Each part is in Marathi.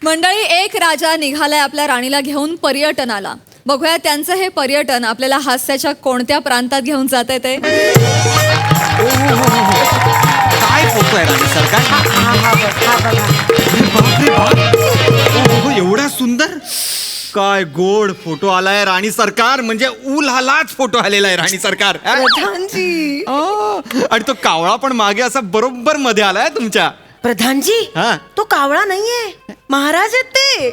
मंडळी, एक राजा निघालाय आपल्या राणीला घेऊन पर्यटनाला. बघूया त्यांचं हे पर्यटन आपल्याला हास्याच्या कोणत्या प्रांतात घेऊन जाते ते. काय फोटो आहे राणी सरकार? एवढा सुंदर, काय गोड फोटो आलाय राणी सरकार. म्हणजे उलालाच फोटो आलेला आहे राणी सरकार. प्रधानजी, आणि तो कावळा पण मागे असा बरोबर मध्ये आलाय तुमच्या. प्रधानजी, हा. तो कावळा नाहीये, महाराज आहेत ते.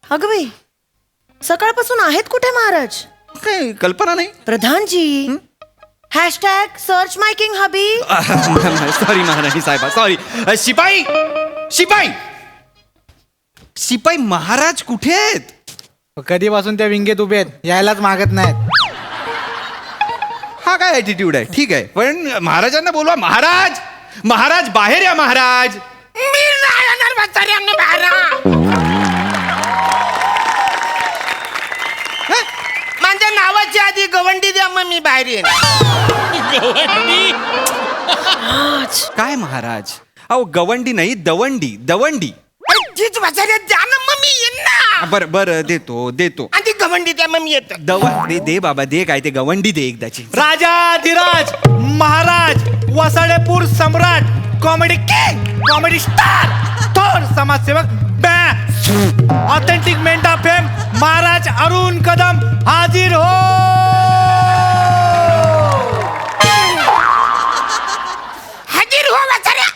अगं बाई, सकाळपासून आहेत कुठे महाराज? काही कल्पना नाही. प्रधानजी, हॅशटॅग सर्च माय किंग हबी. सॉरी महाराणी साहेबा, सॉरी. शिपाई, शिपाई, शिपाई, महाराज कुठे आहेत? कधीपासून त्या विंगेत उभे आहेत, यायलाच मागत नाहीत. हा काय ॲटिट्यूड आहे? ठीक आहे, पण महाराजांना बोलवा. महाराज, महाराज बाहेर या. महाराज, मी नाही येणार म्हाताऱ्यांना बाहेर. माझ्या नावाच्या आधी गवंडी द्या, मग मी बाहेर येईन. काय महाराज? अहो गवंडी नाही, दवंडी, दवंडी. अरे तीच म्हाताऱ्या द्या ना, मग मी येईन ना. बर बर, देतो देतो. आणि ती गवंडी द्या, मग मी येतो. दे दे बाबा, दे. काय ते गवंडी दे एकदाची. राजाधिराज महाराज, वसाडेपूर सम्राट, कॉमेडी किंग, कॉमेडी स्टार, थोर समाजसेवक, authentic Manta fame, Maharaj Arun Kadam हाजिर हो. हाजीर हो म्हाताऱ्या,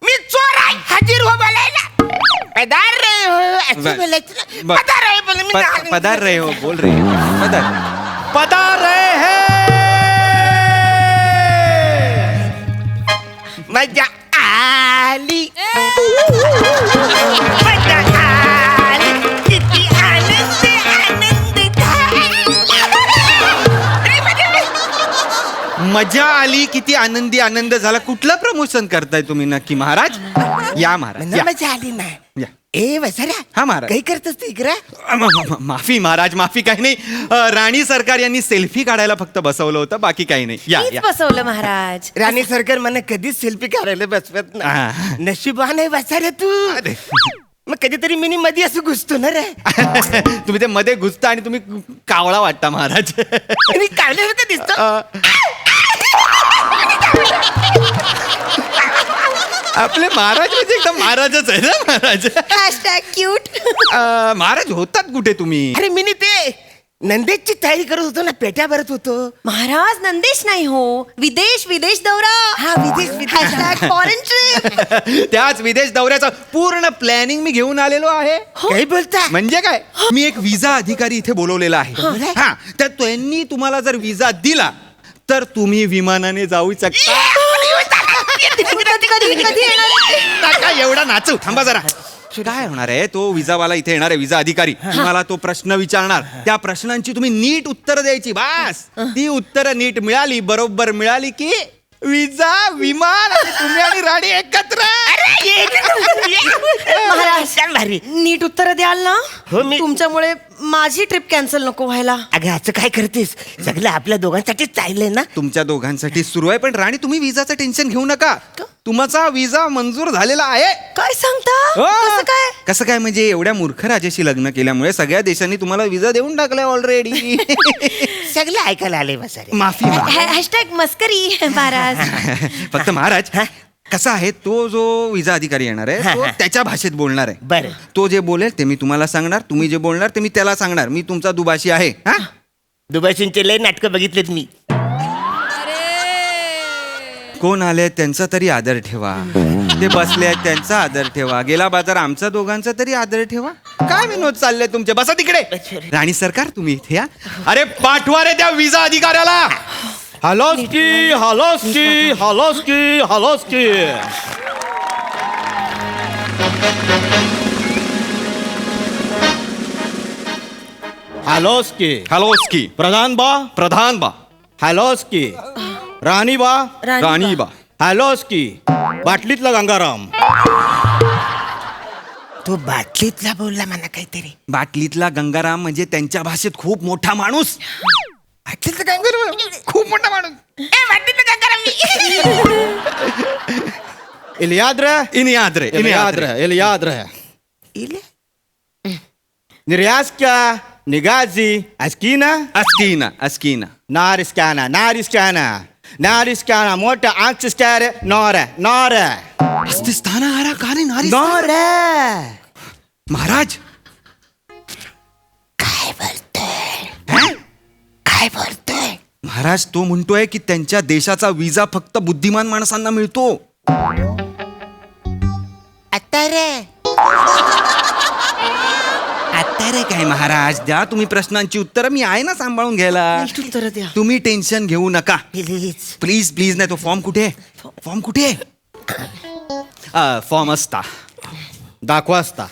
मी चोर आहे. हाजीर हो बोलायला. पधार रे हो असं बोलायचं ना. पधार आहे बोल, मी नाही. पधार रहे हो, बोल रहे हो. पधार. पधार रहे हैं. मजा आली, मजा आली, किती आनंद आनंद मजा आली, किती आनंदी आनंद झाला. कुठलं प्रमोशन करताय तुम्ही नक्की महाराज? या महाराज, या. मजा आली ना. या. ए वसऱ्या, हा महाराज. काही करतस तू इकडं? माफी महाराज, माफी. काही नाही, राणी सरकार यांनी सेल्फी काढायला फक्त बसवलं होतं, बाकी काही नाही. या मीच या. बसवलं महाराज. राणी सरकार मला कधीच सेल्फी काढायला बसवत ना. हा. नशिबान आहे वसऱ्या तू. अरे. मग कधीतरी मिनी मध्ये असं घुसतो ना रे. तुम्ही ते मध्ये घुसता आणि तुम्ही कावळा वाटता महाराज. मी काढल्यासारखं दिसतो. आपले महाराज म्हणजे एकदम महाराजच आहे ना महाराज. Hashtag cute. महाराज होतात कुठे तुम्ही? अरे मिनी ते नंदेशची तयारी करत होतो ना, पेट्या भरत होतो. महाराज नंदेश नाही हो, विदेश विदेश दौरा. हा, विदेश हॅशटॅग फॉरेन ट्रिप. त्याच विदेश दौऱ्याचं पूर्ण प्लॅनिंग मी घेऊन आलेलो आहे. काही बोलता? म्हणजे काय, मी एक विजा अधिकारी इथे बोलवलेला आहे. हा, तर त्यांनी तुम्हाला जर विजा दिला तर तुम्ही विमानाने जाऊ शकता. कधी येणार? काय एवढा नाचू, थांबा जरा. काय होणार आहे, तो विजावाला इथे येणार आहे, विजा अधिकारी. तुम्हाला तो प्रश्न विचारणार, त्या प्रश्नांची तुम्ही नीट उत्तर द्यायची. बास, ती उत्तरं नीट मिळाली, बरोबर मिळाली की विजा, विमान आणि तुम्ही आणि राणी एकत्र. महाराज, भारी. नीट उत्तर द्याल ना? हो, मी- तुमच्यामुळे माझी ट्रिप कॅन्सल नको व्हायला. अगं असं काय करतेस? सगळं आपल्या दोघांसाठी चाललंय ना. तुमच्या दोघांसाठी सुरू आहे, पण राणी तुम्ही विजाचं टेन्शन घेऊ नका. तुमचा विजा मंजूर झालेला आहे. काय सांगता? हो. कसं काय? कसं काय म्हणजे, एवढ्या मूर्ख राजाशी लग्न केल्यामुळे सगळ्या देशांनी तुम्हाला विजा देऊन टाकलाय ऑलरेडी. सगळं ऐकायला आले बसारे. माफी महाराज. हॅशटॅग मस्करी महाराज. फक्त महाराज, कसा आहे, तो जो विजा अधिकारी येणार आहे तो त्याच्या भाषेत बोलणार आहे. बरं. तो जे बोलेल ते मी तुम्हाला सांगणार, तुम्ही जे बोलणार ते मी त्याला सांगणार. मी तुमचा दुभाषी आहे. हा, दुबईचे लय नाटकं बघितलेत मी. कोण आले त्यांचा तरी आदर ठेवा. ते बसले आहेत त्यांचा आदर ठेवा. गेला बाजार आमचा दोघांचा तरी आदर ठेवा. काय विनोद चालले तुमचे? बसा तिकडे. राणी सरकार तुम्ही इथे या. अरे पाठवा रे त्या विजा अधिकाऱ्याला. हलोस्की हलोस्की हलोस्की हलोस्की. हलोस्की. हॅलोस्की. प्रधान बा. प्रधान बा. हॅलोस्की. राणी बा. राणी बा. हॅलोस्की. बाटलीतला गंगाराम. तो बाटलीतला बोलला मला काहीतरी. बाटलीतला गंगाराम म्हणजे त्यांच्या भाषेत खूप मोठा माणूस. बाटलीतला गंगाराम खूप मोठा माणूस. ए बाटलीतला गंगाराम मी. इल याद रहे इन याद रहे इल याद रहे इल याद रहे इले निर्यास्का निगाजी अस्कीना अस्कीना अस्कीना नारिस्काना नारिस्काना नारिस्काना मोठा आंचस्कार नोरे नोरे अस्तिस्ताना आरा का नाही नारी नोरे महाराज काय बोलतोय हैं? काय बोलतोय महाराज तो म्हणतोय की त्यांच्या देशाचा विजा फक्त बुद्धिमान माणसांना मिळतो. आता रे आता रे काय महाराज, द्या तुम्ही प्रश्नांची उत्तरं, मी आहे ना सांभाळून घ्यायला. उत्तर द्या तुम्ही टेन्शन घेऊ नका. Please please please. नाही तो फॉर्म कुठे आहे? फॉर्म कुठे आहे? फॉर्म असता दाखवा असता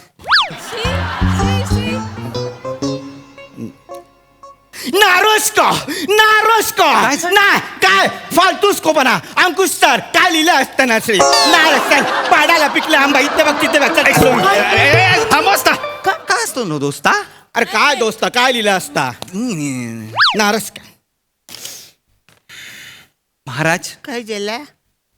नारोस्को नारोस्को ना काय फालतूस्को बना अंकुश सर काय लिहिलं असतं ना श्री नारस पाडाला पिकलं आंबा इथे बघ तिथे बघ थांबोस्ता काय असतो नो दोस्ता? अरे काय दोस्ता काय लिहिलं असता नारस महाराज काय झाला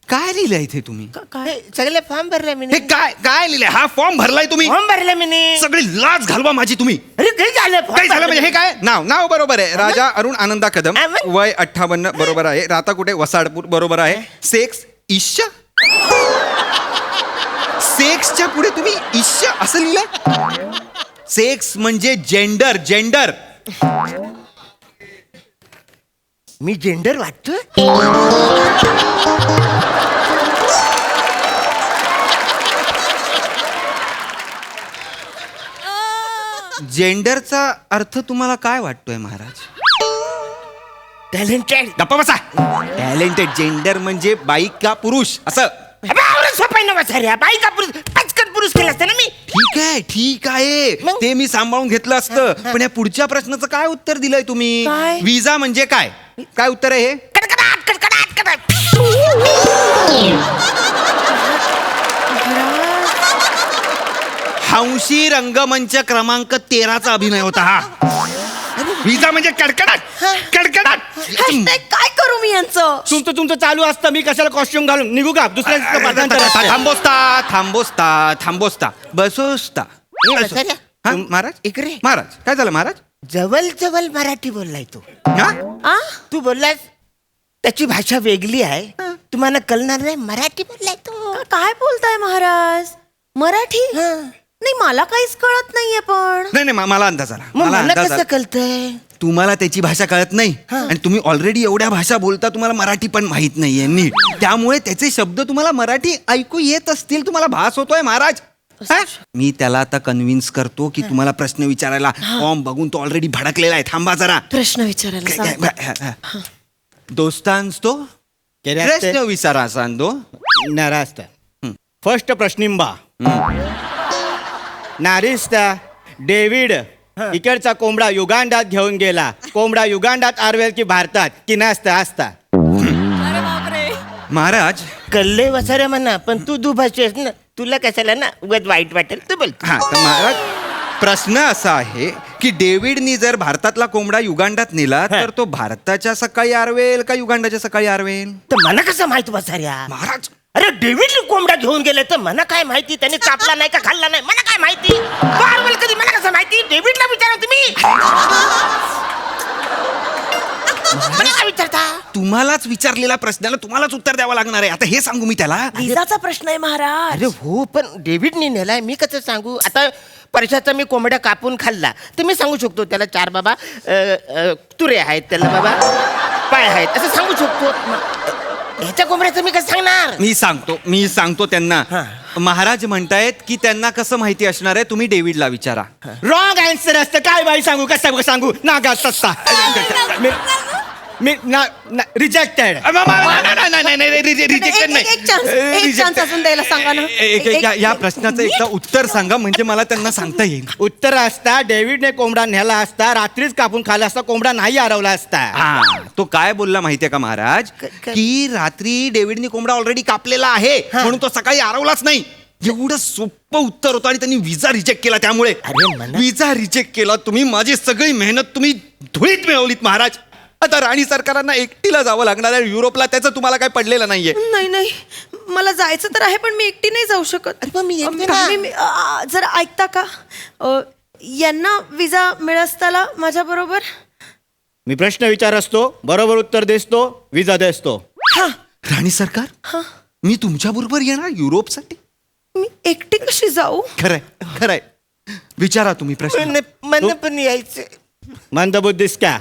काय लिहिलंय इथे तुम्ही? हे सगळे फॉर्म भरले मी हे काय काय लिहिलंय? हा फॉर्म भरलाय तुम्ही? फॉर्म भरले मी सगळी लाज घालवा माझी तुम्ही. अरे काय झालं form काय झालं भरले म्हणजे हे मी. काय? नाव नाव बरोबर आहे. राजा अरुण आनंदा कदम, हा, मग? वय 58 बरोबर आहे. राहता कुठे? वसाडपूर बरोबर आहे. सेक्स ईश्य. सेक्सच्या पुढे तुम्ही ईश्य असं लिहिलंय? सेक्स म्हणजे जेंडर जेंडर. मी जेंडर वाटतोय जेंडरचा अर्थ तुम्हाला काय वाटतोय महाराज? टॅलेंटेड गप्पा बसा. टॅलेंटेड. जेंडर म्हणजे बाई का पुरुष असं. सोपाय ना बसाऱ्या बाई का पुरुष पचकन पुरुष केला असतं ना मी ठीक आहे ठीक आहे, मग? ते मी सांभाळून घेतलं असतं. पण या पुढच्या प्रश्नाचं काय उत्तर दिलंय तुम्ही? काय? विजा म्हणजे काय? काय उत्तर आहे हे? कडकडाट कडकडाट कडकडाट हंशी रंगमंच क्रमांक 13चा अभिनय होता हा. विजा म्हणजे कडकडाट कडकडाट. Hashtag काय करू मी यांचं? तुमचं चालू असतं मी कशाला कॉस्ट्युम घालून निघू का दुसऱ्या पाठांतर असतं. थांबोस्ता थांबोस्ता थांबोस्ता बसोस्ता. बसाऱ्या हा महाराज इकडे महाराज काय झालं महाराज? जवळ जवळ मराठी बोललाय तू हा? आ? तू बोललास त्याची भाषा वेगळी आहे तुम्हाला कळणार नाही मराठी बोललाय तू काय बोलताय महाराज? मराठी नाही मला काहीच कळत नाहीये पण नाही नाही मला अंदाज आला. मग मला अंदाज कसं आला. कळतंय तुम्हाला त्याची भाषा कळत नाही आणि तुम्ही ऑलरेडी एवढ्या भाषा बोलता, तुम्हाला मराठी पण माहित नाहीये नीट. त्यामुळे त्याचे शब्द तुम्हाला मराठी ऐकू येत असतील, तुम्हाला भास होतोय महाराज. हा? मी त्याला आता कन्व्हिन्स करतो की तुम्हाला प्रश्न विचारायला. फॉर्म बघून तो ऑलरेडी भडकलेला आहे. थांबा जरा. प्रश्न विचारायला सांग. दोस्तांस्तो प्रश्न विचारा सांदो. नारास्ता फर्स्ट प्रश्निंबा नारिस्ता डेव्हिड इकडचा कोंबडा युगांडात घेऊन गेला. कोंबडा युगांडात आरवेल की भारतात की नसता असता? महाराज कल्ले वसाऱ्या म्हणा पण तू दुभाषी आहेस ना तुला कशाला ना उगाच वाईट वाटेल तू बोल हा तर महाराज प्रश्न असा आहे की डेव्हिडनी जर भारतातला कोंबडा युगांडात नेला तर तो भारताच्या सकाळी आरवेल का युगांडाच्या सकाळी आरवेल? तर मला कसं माहित वसाऱ्या महाराज अरे डेव्हिड कोंबडा घेऊन गेले तर मला काय माहिती त्याने कापला नाही का खाल्ला नाही मला काय माहिती बारवल कधी मला कसं माहिती डेव्हिडला विचारा तुम्ही मला काय विचारता तुम्हालाच विचारलेल्या प्रश्नाला तुम्हालाच उत्तर द्यावं लागणार आहे. आता हे सांगू मी त्याला? विजाचा प्रश्न आहे महाराज. अरे हो पण डेव्हिडने नेलाय मी कसं सांगू आता परशाचा मी कोंबड्या कापून खाल्ला तर मी सांगू शकतो त्याला 4 बाबा तुरे आहेत त्याला बाबा पाय आहेत असं सांगू शकतो ह्याच्या कोंबड्याचं मी कसं सांगणार मी सांगतो त्यांना. महाराज म्हणतायत की त्यांना कसं माहिती असणार आहे, तुम्ही डेव्हिडला विचारा. रॉंग आन्सर असतं. काय बाई सांगू कसं सांगू नागा सस्ता मी रिजेक्टेड. एक चान्स अजून द्यायला सांगा ना. या प्रश्नाचं एकदा उत्तर सांगा म्हणजे मला त्यांना सांगता येईल. उत्तर असता डेव्हिडने कोंबडा नेला असता रात्रीच कापून खाला असता कोंबडा नाही हरवला असता. हा तो काय बोलला माहितीये का महाराज की रात्री डेव्हिडनी कोंबडा ऑलरेडी कापलेला आहे म्हणून तो सकाळी आरवलाच नाही. एवढं सोपं उत्तर होतं आणि त्यांनी विजा रिजेक्ट केला. त्यामुळे अरे मला- विजा रिजेक्ट केला तुम्ही. माझी सगळी मेहनत तुम्ही धुळीत मिळवलीत महाराज. आता राणी सरकारांना एकटीला जावं लागणार आहे युरोपला, त्याचं तुम्हाला काय पडलेलं नाहीये. नाही नाही, मला जायचं तर आहे पण मी एकटी नाही जाऊ शकत. अरे पण मी येते ना. जरा ऐकता का? यांना विजा मिळसताला माझ्या बरोबर. मी प्रश्न विचार असतो, बरोबर उत्तर देसतो, विजा देसतो. राणी सरकार, मी तुमच्या बरोबर येणार युरोपसाठी. मी एकटी कशी जाऊ? खरंय खरंय, विचारा तुम्ही प्रश्न. मला पण यायचं. मंदबुद्धीस का?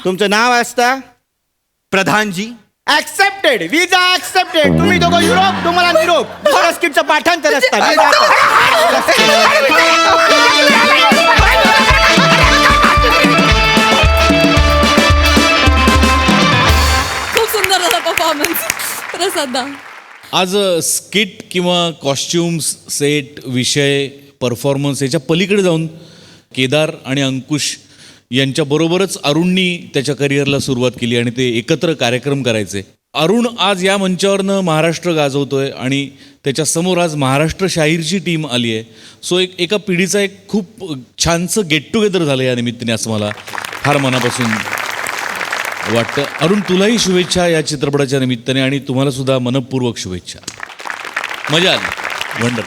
तुमचं नाव असतं? प्रधानजी. ऍक्सेप्टेड, विजा ऍक्सेप्टेड. तुम्ही दोघं युरोप, तुम्हाला निरोप. दुसऱ्या स्किटचं पाठांतर असतं. खूप सुंदर होता परफॉर्मन्स प्रसादा. आज स्किट किंवा कॉस्ट्युम्स, सेट, विषय, परफॉर्मन्स याच्या पलीकडे जाऊन केदार आणि अंकुश यांच्याबरोबरच अरुणनी त्याच्या करिअरला सुरुवात केली आणि ते एकत्र कार्यक्रम करायचे. अरुण आज या मंचावरनं महाराष्ट्र गाजवतोय आणि त्याच्यासमोर आज महाराष्ट्र शाहीरची टीम आली आहे. सो एका पिढीचा एक खूप छानसं गेट टुगेदर झालं या निमित्ताने, असं मला फार मनापासून वाटतं. अरुण, तुलाही शुभेच्छा या चित्रपटाच्या निमित्ताने आणि तुम्हाला सुद्धा मनपूर्वक शुभेच्छा. मजा आली. वंडर.